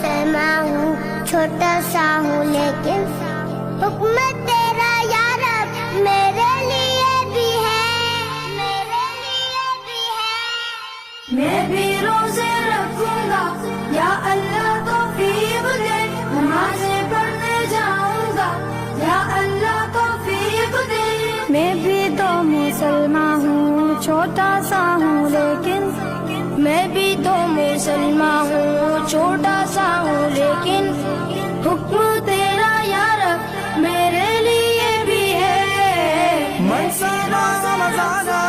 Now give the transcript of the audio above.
مسلمان ہوں، چھوٹا سا ہوں لیکن حکم تیرا یا رب میرے لیے بھی ہے، میرے لیے بھی ہے۔ میں بھی روزے رکھوں گا یا اللہ توفیق دے، نمازیں پڑھنے جاؤں گا یا اللہ توفیق دے۔ میں بھی تو مسلمان ہوں، چھوٹا سا ہوں لیکن میں بھی تو مسلمان ہوں، چھوٹا سا ہوں لیکن حکم تیرا یا رب میرے لیے بھی ہے۔ من صام رمضان